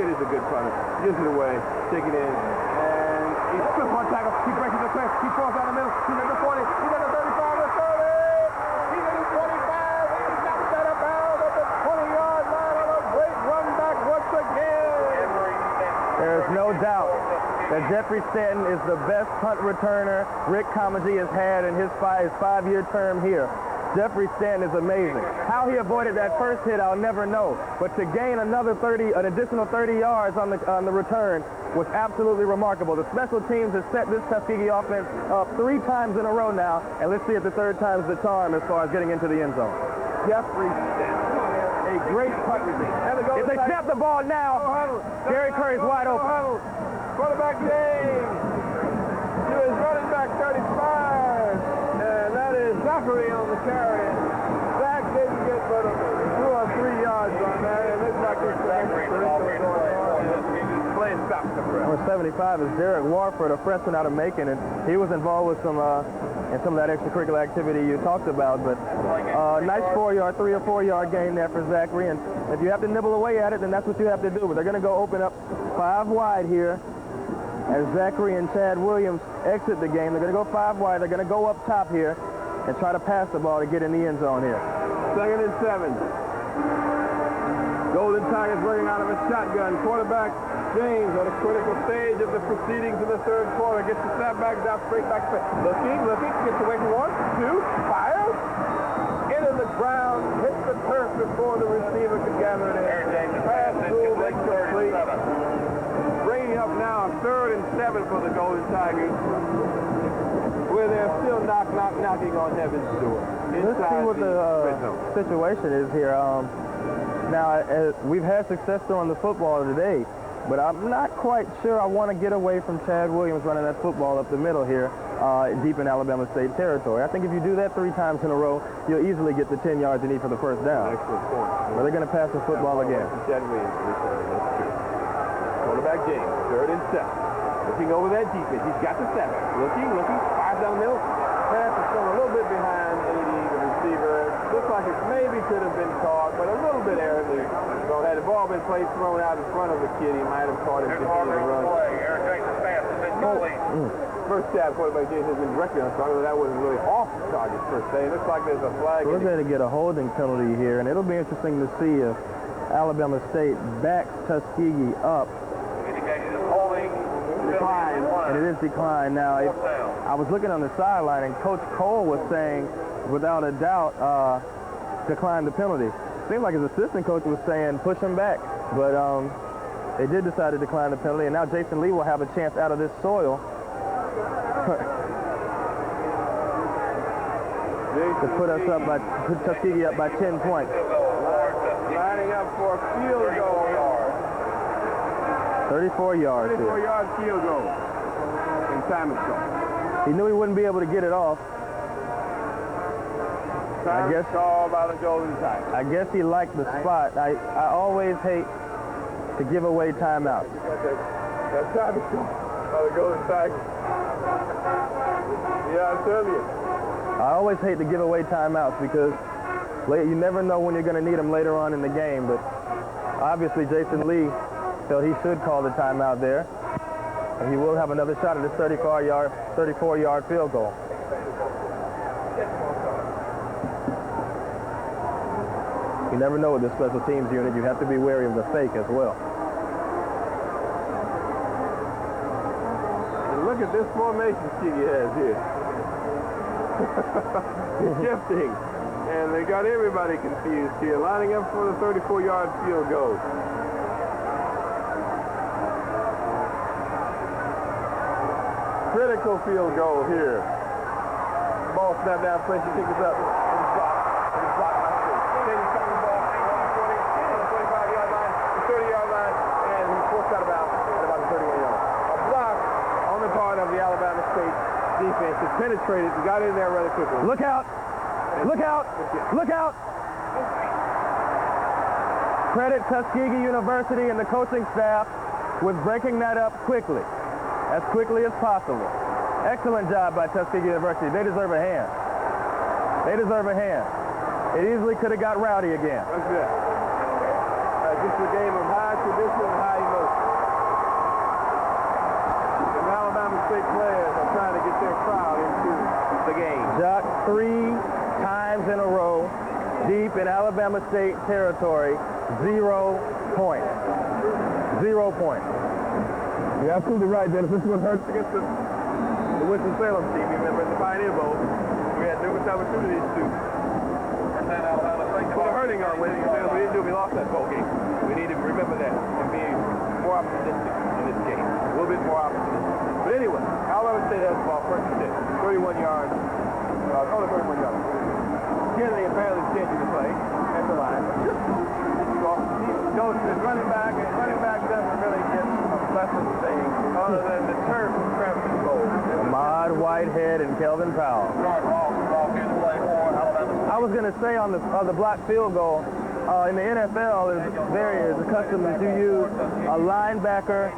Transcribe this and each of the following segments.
It is a good punter. Gives it away. Take it in. And he's quick one tackle. He breaks it to clear. He falls down the middle. He's at the 40. He's at the 35. The 30. He's at the 25. He's knocked that up out at the 20-yard line on a great run back once again. There's no doubt that Jeffrey Stanton is the best punt returner Rick Comegee has had in his five-year term here. Jeffrey Stanton is amazing. How he avoided that first hit, I'll never know. But to gain an additional 30 yards on the return was absolutely remarkable. The special teams has set this Tuskegee offense up 3 times in a row now, and let's see if the 3rd time's the charm as far as getting into the end zone. Jeffrey Stanton, a great punt returner. If they snap the ball now, Gary Curry's wide open. Quarterback James to his running back 35, and that is Zachary on the carry. Zach didn't get but 2 or 3 yards on that, and it's not good for playing stop the press. Number 75 is Derek Warford, a freshman out of Macon, and he was involved with some of that extracurricular activity you talked about. But nice 4-yard, 3 or 4 yard gain there for Zachary, and if you have to nibble away at it, then that's what you have to do. But they're going to go open up 5 wide here. As Zachary and Chad Williams exit the game, they're going to go 5 wide. They're going to go up top here and try to pass the ball to get in the end zone here. 2nd and 7. Golden Tigers running out of a shotgun. Quarterback James at a critical stage of the proceedings in the 3rd quarter. Gets the snap back down, straight back. Looking, gets away from 1, 2, fires. Into the ground, hits the turf before the receiver could gather it in. Pass through, incomplete. Bringing up now 3rd and 7 for the Golden Tigers, where they're still knocking on heaven's door. Let's see what the situation is here. Now, we've had success throwing the football today, but I'm not quite sure I want to get away from Chad Williams running that football up the middle here, deep in Alabama State territory. I think if you do that 3 times in a row, you'll easily get the 10 yards you need for the 1st down. Excellent point. But they're going to pass the football again. Chad Williams, that's true. Quarterback James, 3rd and 7. Looking over that defense. He's got the 7. Looking, fires down the middle. Pass is thrown a little bit behind 80, the receiver. Looks like it maybe could have been caught, but a little bit errantly. So had the ball been played thrown out in front of the kid, he might have caught it to the run. First stab, quarterback James has been directly on target. That wasn't really off the target per se. It looks like there's a flag. So we're going to get a holding penalty here, and it'll be interesting to see if Alabama State backs Tuskegee up. Decline. And it is declined. Now, I was looking on the sideline, and Coach Cole was saying, without a doubt, decline the penalty. Seemed like his assistant coach was saying, push him back. But they did decide to decline the penalty, and now Jason Lee will have a chance out of this soil to put Tuskegee up by 10 points. Lining up for a field goal. 34 yards. 34-yard field goal. And time is gone. He knew he wouldn't be able to get it off. Time is called by the Golden Tigers. I guess he liked the spot. I always hate to give away timeouts. That's time is called by the Golden Tigers. Yeah, I tell you. I always hate to give away timeouts because you never know when you're going to need them later on in the game. But obviously, Jason Lee felt he should call the timeout there. And he will have another shot at this 34-yard field goal. You never know with the special teams unit. You have to be wary of the fake as well. And look at this formation Tuskegee has here. It's shifting. And they got everybody confused here, lining up for the 34-yard field goal. Critical field goal here. Ball snapped down, French, he picks it up. And blocked by State. Then he's coming the ball on the 25-yard line, the 30-yard line, and he's forced out of bounds at about the 31-yard. A block on the part of the Alabama State defense has penetrated and got in there rather quickly. Look out! Look out! Look out! Credit Tuskegee University and the coaching staff with breaking that up quickly, as quickly as possible. Excellent job by Tuskegee University. They deserve a hand. They deserve a hand. It easily could have got rowdy again. That's it. Just a game of high tradition and high emotion. Alabama State territory, 0 points. 0 points. You're absolutely right, Dennis. This is what hurts against the Winston-Salem team. You remember in the Pioneer Bowl, we had numerous opportunities to put a hurting on Winston-Salem. We didn't do it. We lost that bowl game. We need to remember that and be more optimistic in this game. A little bit more optimistic. But anyway, Alabama State has the ball first and 10. 31 yards. Only 31 yards. Kennedy apparently is changing the play at the line. He goes to his running back, and running back doesn't really get a pleasant thing other than the turf Travis Bowl. Ahmad Whitehead and Kelvin Powell. I was going to say on the blocked field goal, in the NFL is accustomed to use a linebacker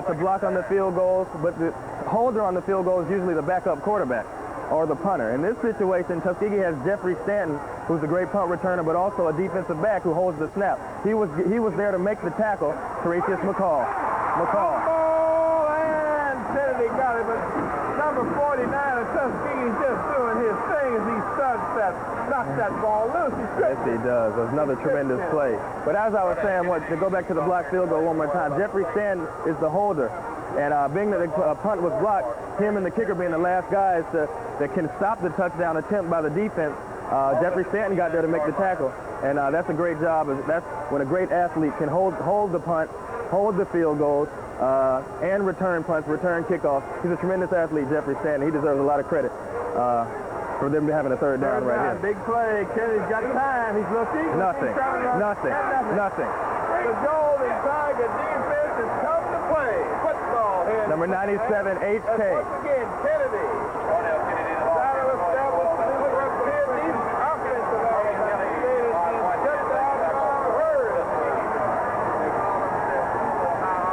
to block on the field goals, but the holder on the field goal is usually the backup quarterback or the punter. In this situation, Tuskegee has Jeffrey Stanton, who's a great punt returner, but also a defensive back who holds the snap. He was there to make the tackle. Teresius McCall. Oh, and Kennedy got it, but number 49 of Tuskegee's just doing his thing as he knocks that ball loose. Yes, he does. That's another tremendous play. But as I was saying, to go back to the block field goal one more time, Jeffrey Stanton is the holder. And being that the punt was blocked, him and the kicker being the last guys that can stop the touchdown attempt by the defense, Jeffrey Stanton got there to make the tackle. And that's a great job. That's when a great athlete can hold the punt, hold the field goals, and return punts, return kickoffs. He's a tremendous athlete, Jeffrey Stanton. He deserves a lot of credit for them having a third down right here. Big play. Kennedy's got time. He's looking. Nothing. The Golden Tiger defense has come to play. Football here. Number 97, HK. Once again, Kennedy. Trying to establish the offensive Alabama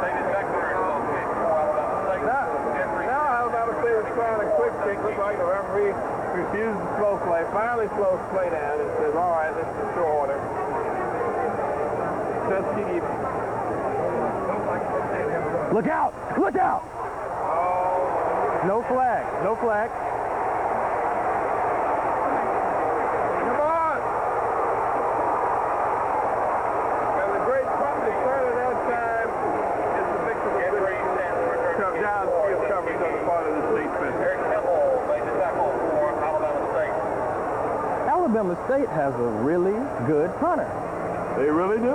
State has just outnumbered. Now Alabama State is trying a quick kick. Looks like the referee refused the slow play. Finally slows play down and says, all right, let's just show order. Tuskegee. Look out! Look out! No flag. No flag. Come on! And the great punt return at that time is the victim of downfield coverage on the part of the state fence. Alabama State has a really good punter. They really do.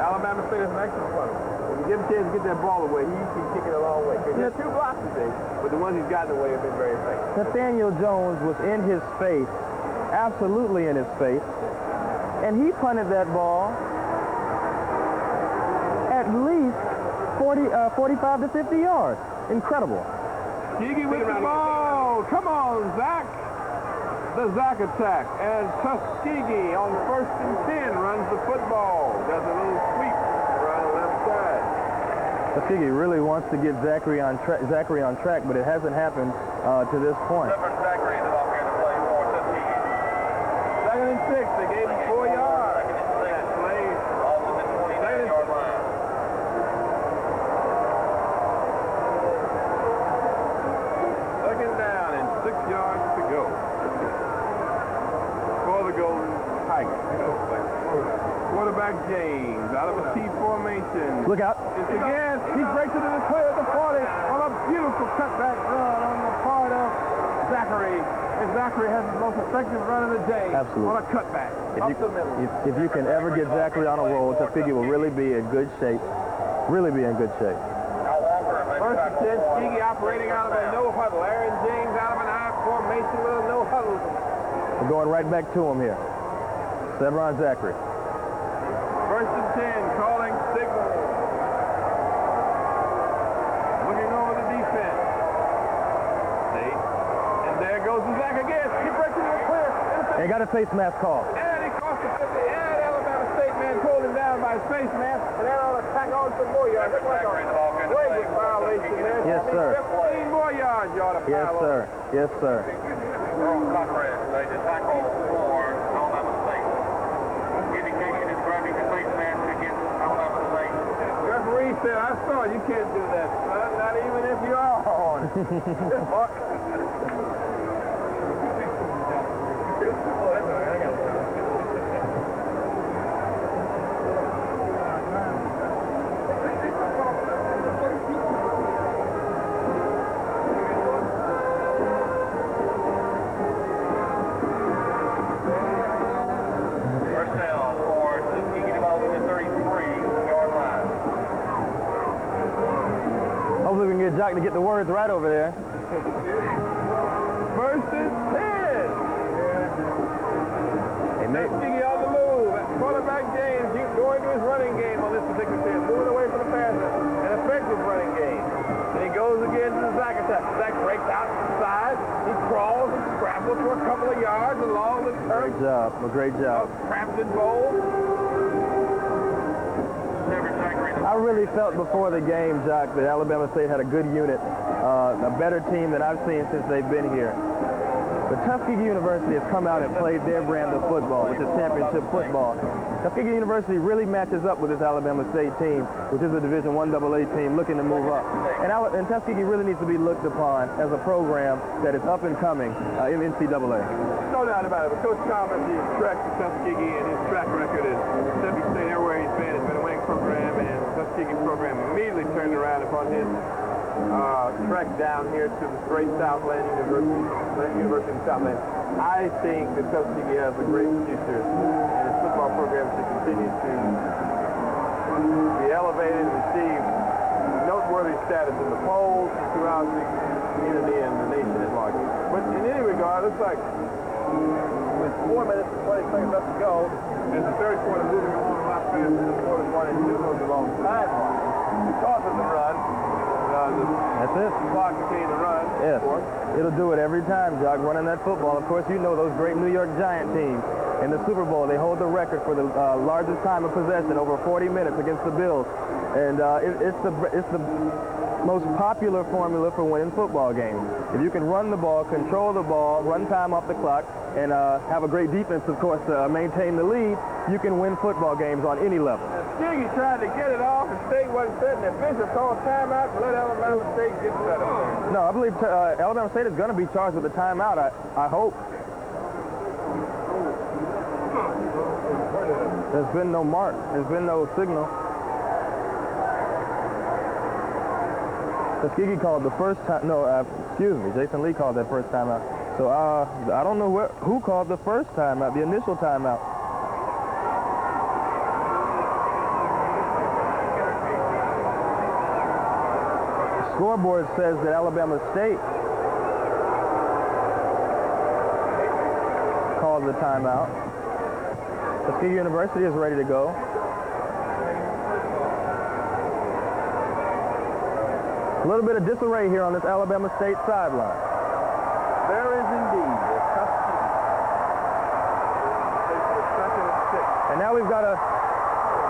Alabama State is an excellent punter. When you give him a chance to get that ball away, he can kick it a long way. He has 2 blocks today, but the ones he's gotten away have been very effective. Nathaniel Jones was in his face, absolutely in his face, and he punted that ball at least 45 to 50 yards. Incredible. Tuskegee with the ball. Come on, Zach. The Zach attack. And Tuskegee on 1st and 10 runs the football. Does a little sweep around the left side. Tuskegee really wants to get Zachary on track, but it hasn't happened to this point. Zachary is off here to play for Tuskegee. 2nd and 6. They gave him 4 yards. That play. Also the 29-yard line. Second down and 6 yards to go. For the Golden Tigers. Quarterback James out of a T formation. Look out. It's again. He breaks it to the clear at the 40 on a beautiful cutback run on the part of Zachary. And Zachary has the most effective run of the day. Absolutely. On a cutback. Up the middle. If you can ever get Zachary on a roll, Tuskegee will really be in good shape. Really be in good shape. 1st and 10. Tuskegee operating out of a no huddle. Aaron James out of an I formation with a no huddle. We're going right back to him here. Sevron Zachary. 1st and 10, calling signal. Looking over the defense. And there goes the Zach again. He breaks into the clear. And got a face mask call. And he crossed the 50. And Alabama State man pulled him down by his face mask. And then on a tack on some more yards. Flagrant violation there. Yes, sir. 15 more yards you ought to Yes, pile sir. Yes, sir. Earl Conrad, they just tackle for Alabama State. Indication is grabbing the face mask against Alabama State. Referee said, I saw you can't do that, son. Not even if you are on. Jock to get the words right over there. First and 10. Hey, Nate. Tuskegee on the move. Quarterback James going to his running game on this particular team. Moving away from the passer. An effective running game. And he goes again to the Zach attack. Zach breaks out to the side. He crawls and scrambles for a couple of yards along the turf. Great job. A great job. Crampton Bowl. I really felt before the game, Jock, that Alabama State had a good unit, a better team than I've seen since they've been here. But Tuskegee University has come out and played their brand of football, which is championship football. Tuskegee University really matches up with this Alabama State team, which is a Division I AA team looking to move up. And Tuskegee really needs to be looked upon as a program that is up and coming in NCAA. No doubt about it. But Coach Thomas, he tracks Tuskegee, and his track record is Mississippi State everywhere he's been. It's been a winning program, and the Tuskegee program immediately turned around upon his trek down here to the great Southland University in Southland. I think that Tuskegee has a great future, and his football program should continue to be elevated and receive noteworthy status in the polls throughout the community and the nation at large. But in any regard, it looks like with 4 minutes and 20 seconds left to go, and the third quarter moving along a lot faster than the quarters 1 and 2 goes along the sideline. Because of the run, That's it. clock continuing to run. Yes. It'll do it every time, Jock, running that football. Of course, you know those great New York Giant teams. In the Super Bowl, they hold the record for the largest time of possession, over 40 minutes against the Bills. And it's the most popular formula for winning football games. If you can run the ball, control the ball, run time off the clock, and have a great defense, of course, to maintain the lead, you can win football games on any level. Tuskegee tried to get it off, and State wasn't setting. The official called timeout to let Alabama State get set up. No, I believe Alabama State is going to be charged with a timeout, I hope. There's been no mark. There's been no signal. Tuskegee called the first time. No, excuse me. Jason Lee called that first timeout. So I don't know who called the first timeout, the initial timeout. The scoreboard says that Alabama State called the timeout. Tuskegee University is ready to go. A little bit of disarray here on this Alabama State sideline. There is indeed a Tuskegee. Second and 6. And now we've got a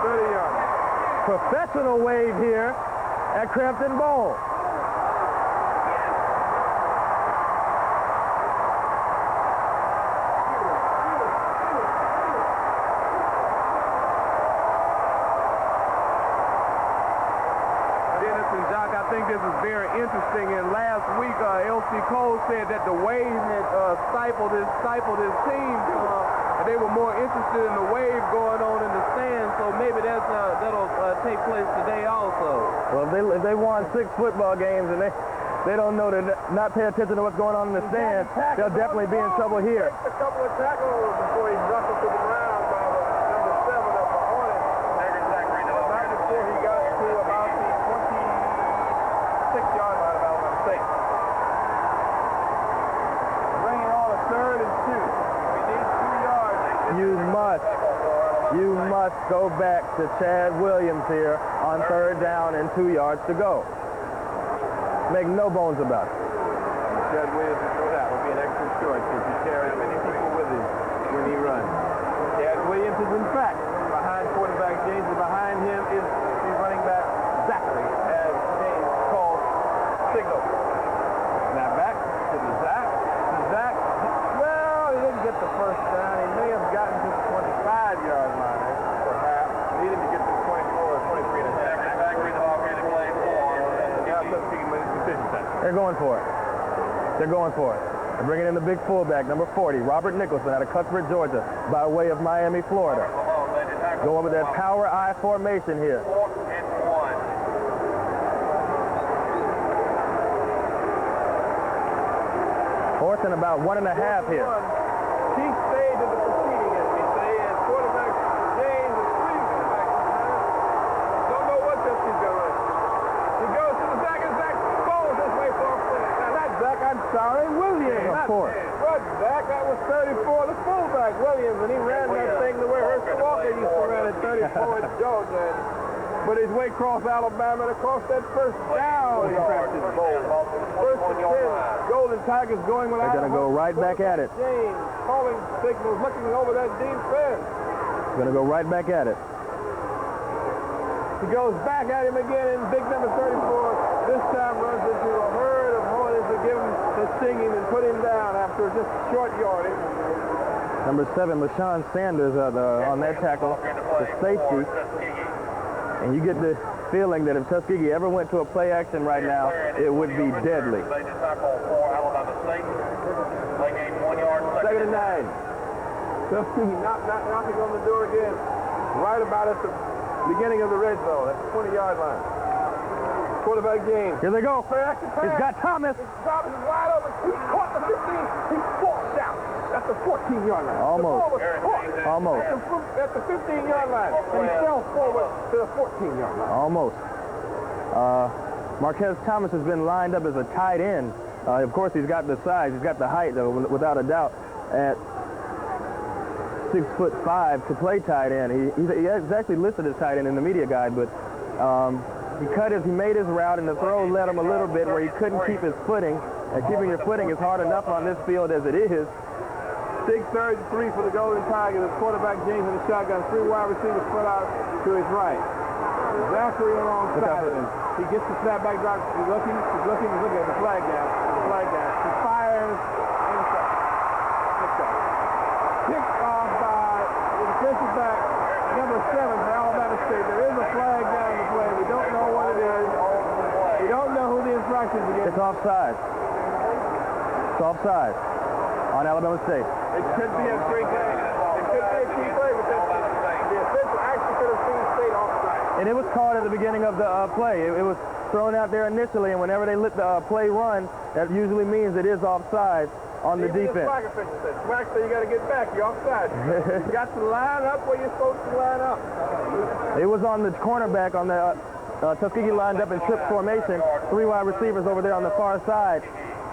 30-yard. professional wave here at Crampton Bowl. I think this is very interesting. And last week, L.C. Cole said that the wave had stifled his team, and they were more interested in the wave going on in the stands. So maybe that'll take place today also. Well, if they won 6 football games and they don't know to not pay attention to what's going on in the stands, they'll definitely be in trouble here. A couple of tackles before he rustled to the ground by number 7 of the Hornets. Right before he got to about the 26-yard line of Alabama State. Bringing on a 3rd and 2. We need 2 yards. You must go back to Chad Williams here on 3rd down and 2 yards to go. Make no bones about it. Chad Williams, no doubt, will be an excellent choice because he carries many people with him when he runs. Chad Williams is, in fact, behind quarterback James, and behind him is the running back Zachary, as James calls signal. Snap back to the Zach. Well, he didn't get the first down. He may have gotten to the 25-yard line, perhaps. He needed to get to the 24 or 23 and a half. They're going for it. They're bringing in the big fullback, number 40, Robert Nicholson out of Cuthbert, Georgia, by way of Miami, Florida. Going with that power I formation here. 4th and about 1.5 here. Key stage of the proceeding, as we say, and quarterback James is freezing back. Don't know what this is going to run. He goes to the Zach, and Zach falls cutback. That was 34, the fullback, Williams, and he ran that thing the way Herschel Walker used to run at 34 in Georgia. But his way across Alabama and across that first down practice bowl. First and 10, Golden Tigers going without. They're going to go right back at it. James calling signals, looking over that defense. Going to go right back at it. He goes back at him again, and big number 34 this time runs into a herd of hornets that give him the stinging and put him down after just short yardage. Number 7, LaShawn Sanders on that tackle, the safety. And you get the feeling that if Tuskegee ever went to a play action right now, it would be deadly. Second and 9. Tuskegee knocking on the door again, right about at the beginning of the red zone, at the 20-yard line. Quarterback James. Here they go. He's got Thomas. Thomas is wide open. He caught the 15. He forced out at the 14-yard line. Almost. Almost. At the 15-yard line. And he fell forward to the 14-yard line. Almost. Marquez Thomas has been lined up as a tight end. Of course, he's got the size. He's got the height, though, without a doubt, at 6'5" to play tight end. He has actually listed as tight end in the media guide, but he made his route, and the throw led him a little bit where he couldn't keep his footing. And keeping your footing is hard enough on this field as it is. Big 3rd and 3 for the Golden Tigers. The quarterback James in the shotgun. 3 wide receivers spread out to his right. Zachary alongside him. He gets the snapback drop. He's looking at the flag gap. He fires inside. Kicked off by the defensive back, number 7 for Alabama State. There is a flag down the play. We don't know what it is. We don't know who the infraction is against. It's offside. It's offside on Alabama State. It could be a great game. It could be a key play, but the official actually could have seen State offside. And it was called at the beginning of the play. It was thrown out there initially, and whenever they let the play run, that usually means it is offside on the defense. Flag official said, "Swag, so you got to get back. You're offside. You got to line up where you're supposed to line up." It was on the cornerback on the Tuskegee lined up in trip formation. 3 wide receivers over there on the far side.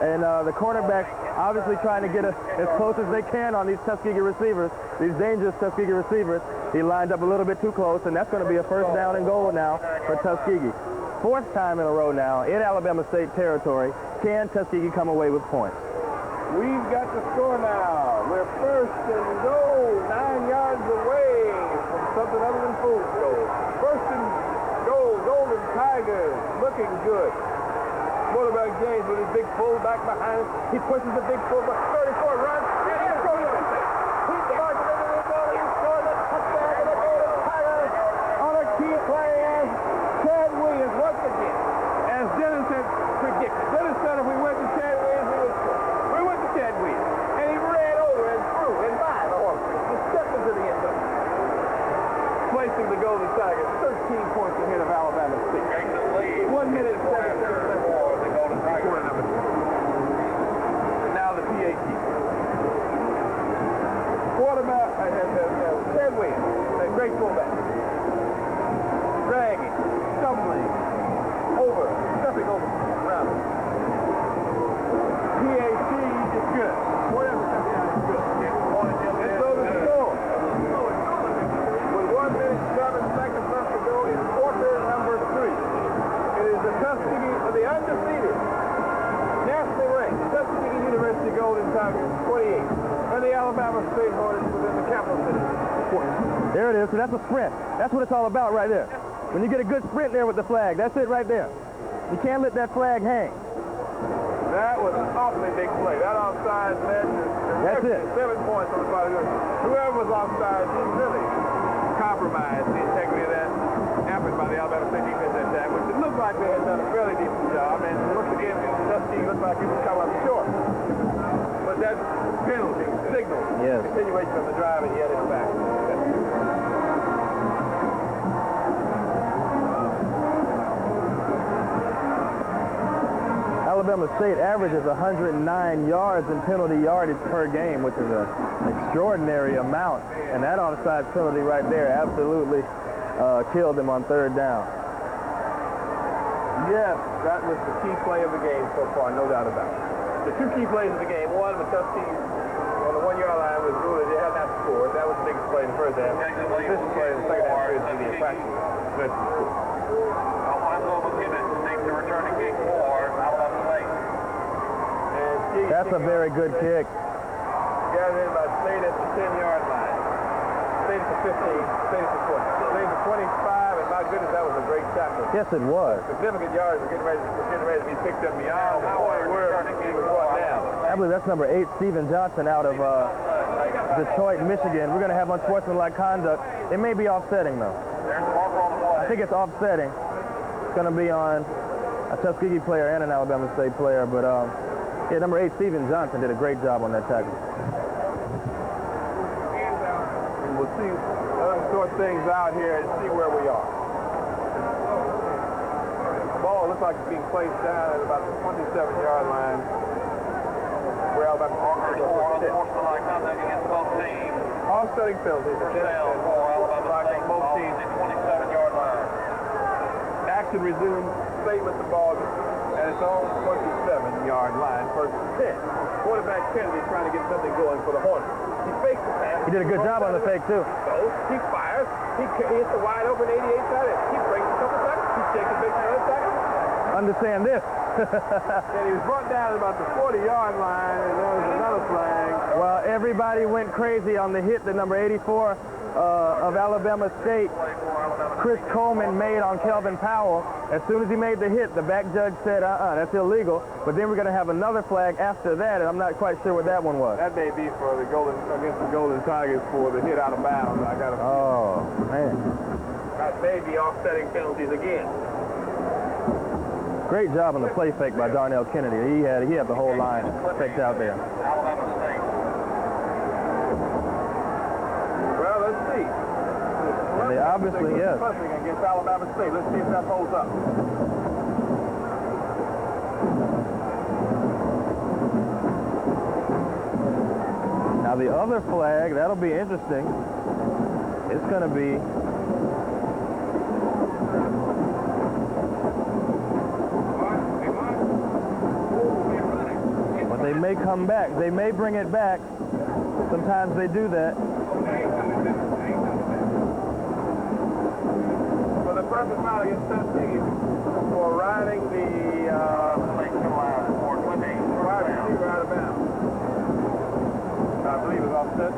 And the cornerback obviously trying to get as close as they can on these Tuskegee receivers, these dangerous Tuskegee receivers. He lined up a little bit too close, and that's going to be a first down and goal now for Tuskegee. 4th time in a row now in Alabama State territory. Can Tuskegee come away with points? We've got the score now. We're first and goal, 9 yards away from something other than fool's goal. First and goal, Golden Tigers, looking good. Quarterback James with his big fullback behind him. He pushes the big fullback. 34 runs. He's going to he's marching into the ball. He's scoring a touchdown for the Golden Tigers on a key play as Chad Williams once again. As Dennis had predicted. Dennis said if we went to Chad Williams, we went to Chad Williams. And he ran over and through and by the horse. He stepped into the end zone. Placing the Golden Tigers 13 points ahead of Alabama State. 1 minute and 7 seconds. Now the PAT. Quarterback, Chad Williams, a great fullback. Dragging, stumbling, stepping over, around. PAT is good. Whatever comes down is good. And so the score. With 1 minute, 7 seconds left to go in quarter number 3. It is the Tuskegee, the undefeated, nationally ranked Tuskegee University Golden Tigers 28, and the Alabama State Hornets within the capital city. There it is. So that's a sprint. That's what it's all about right there. When you get a good sprint there with the flag, that's it right there. You can't let that flag hang. That was an awfully big play. That offside led to That's it. 7 points on the body. Whoever was offside, he really compromised the integrity of that effort by the Alabama State defense at that, which it looked like they had done a fairly decent job, and once again, Tuskegee looked like it was come up short. But that penalty signals continuation of the drive, and yet it's back. Alabama State averages 109 yards in penalty yardage per game, which is an extraordinary amount. And that onside penalty right there absolutely killed them on 3rd down. Yes, that was the key play of the game so far, no doubt about it. The two key plays of the game. One, the Tuskegee on the 1 yard line was ruled that they had not scored. That was the biggest play in the first half. The official play in the second half is the infraction. That's a very good kick. Gathered in by Slade at the 10-yard line. Slade at the 15, Slade at the 20. Slade at the 25, and my goodness, that was a great shot. Yes, it was. Significant yards were getting ready to be picked up beyond the point where he was brought down. I believe that's number 8, Stephen Johnson, out of Detroit, Michigan. We're going to have unsportsmanlike conduct. It may be offsetting, though. I think it's offsetting. It's going to be on a Tuskegee player and an Alabama State player, but yeah, number 8, Stephen Johnson, did a great job on that tackle. We'll see, sort things out here and see where we are. The ball looks like it's being placed down at about the 27-yard line. Where Alabama offsetting penalties. Both teams. 27-yard line. Action resumes. Stay with the ball at its own 27-yard line. First and 10. Quarterback Kennedy trying to get something going for the Hornets. He fakes the pass. He did a good job on the fake, too. He fires. He hits the wide open 88 side. He breaks a couple tackles. He shakes and makes another tackle. Understand this. And he was brought down at about the 40-yard line, and there was another flag. Well, everybody went crazy on the hit that number 84 of Alabama State, Chris Coleman, made on Kelvin Powell. As soon as he made the hit, the back judge said, that's illegal. But then we're going to have another flag after that, and I'm not quite sure what that one was. That may be for the against the Golden Tigers for the hit out of bounds. Oh, man. That may be offsetting penalties again. Great job on the play fake by Darnell Kennedy. He had the whole line faked out there. Well, let's see. And they obviously, yes. Against Alabama State. Let's see if that holds up. Now the other flag, that'll be interesting. It's going to be they may come back. They may bring it back. Sometimes they do that. For the first foul against Tuskegee for riding the wide receiver out of bounds. I believe it's offset.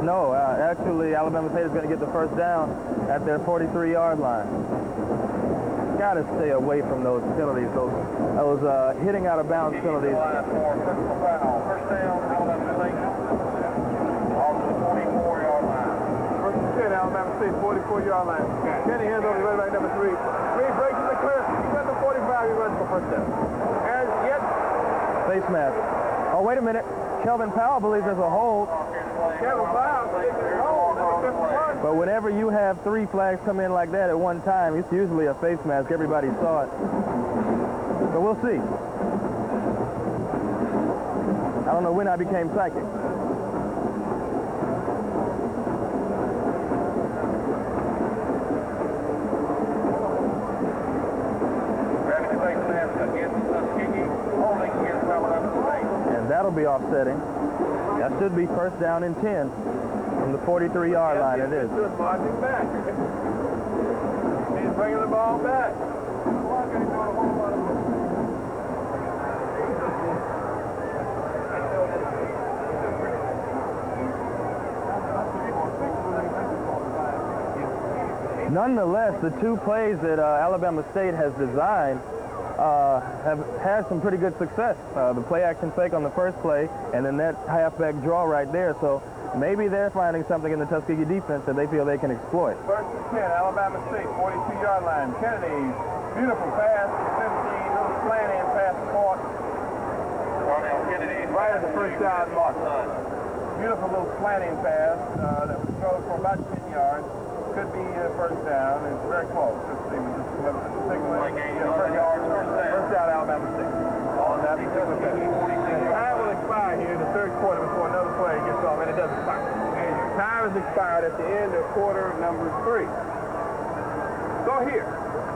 No, actually, Alabama State is going to get the first down at their 43-yard line. Got to stay away from those penalties, those hitting out of bounds penalties. First down, Alabama State. Off the 44-yard line. First and 10, Alabama State, 44-yard line. Kenny hands over to running back number 3. 3 breaks in the clear. He's at the 45. He runs for first down. And yet, face mask. Oh, wait a minute. Kelvin Powell believes there's a hold. Kelvin Powell believes there's a hold. Number 51. But whenever you have 3 flags come in like that at one time, it's usually a face mask. Everybody saw it. So we'll see. I don't know when I became psychic. And that'll be offsetting. That should be first down and 10 from the 43-yard line. It is. Just marching back. He's bringing the ball back. Nonetheless, the 2 plays that Alabama State has designed have had some pretty good success. The play action fake on the first play, and then that halfback draw right there. So maybe they're finding something in the Tuskegee defense that they feel they can exploit. First and 10, Alabama State, 42-yard line. Kennedy, beautiful pass, 15, little slant in pass caught. Kennedy, right at the first down mark. Beautiful little slanting pass that was thrown for about 10 yards. Could be first down. It's very close. Let's see. First down, Alabama State. On that particular pass. Time will expire here in the third quarter before another play gets off, and it doesn't expire. Time is expired at the end of quarter number 3. So Now here,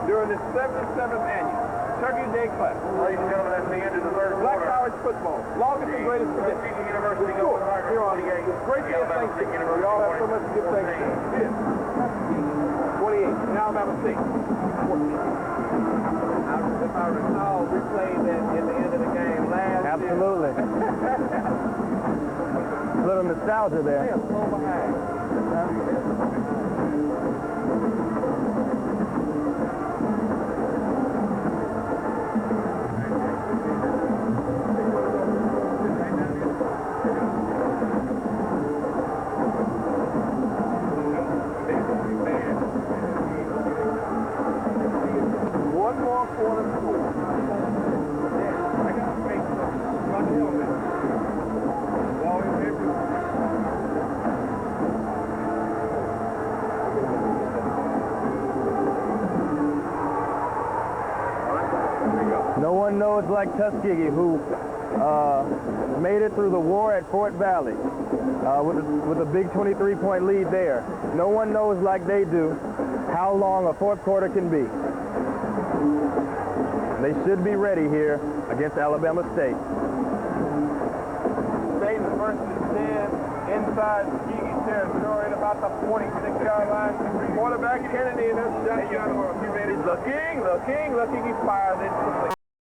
during the 77th annual Turkey Day Classic, Ladies and gentlemen, that's the end of the third Black quarter. college football, longest and greatest tradition. Tuskegee University The score goes Tigers here on 28. this great day of Thanksgiving. We all have so much to give thanks to. Here, 28, and Alabama State, 14. If I recall, we played that at the end of the game last Absolutely. A little nostalgia year. They there. are so behind. One more quarter to go. I got to make my helmet. Ball is everywhere. No one knows like Tuskegee, who made it through the war at Fort Valley with a big 23-point lead there. No one knows like they do how long a fourth quarter can be. They should be ready here against Alabama State. State versus 10 inside Tuskegee territory at about the 46-yard line. Quarterback Kennedy, and that's Johnny Young. Looking, he fires it.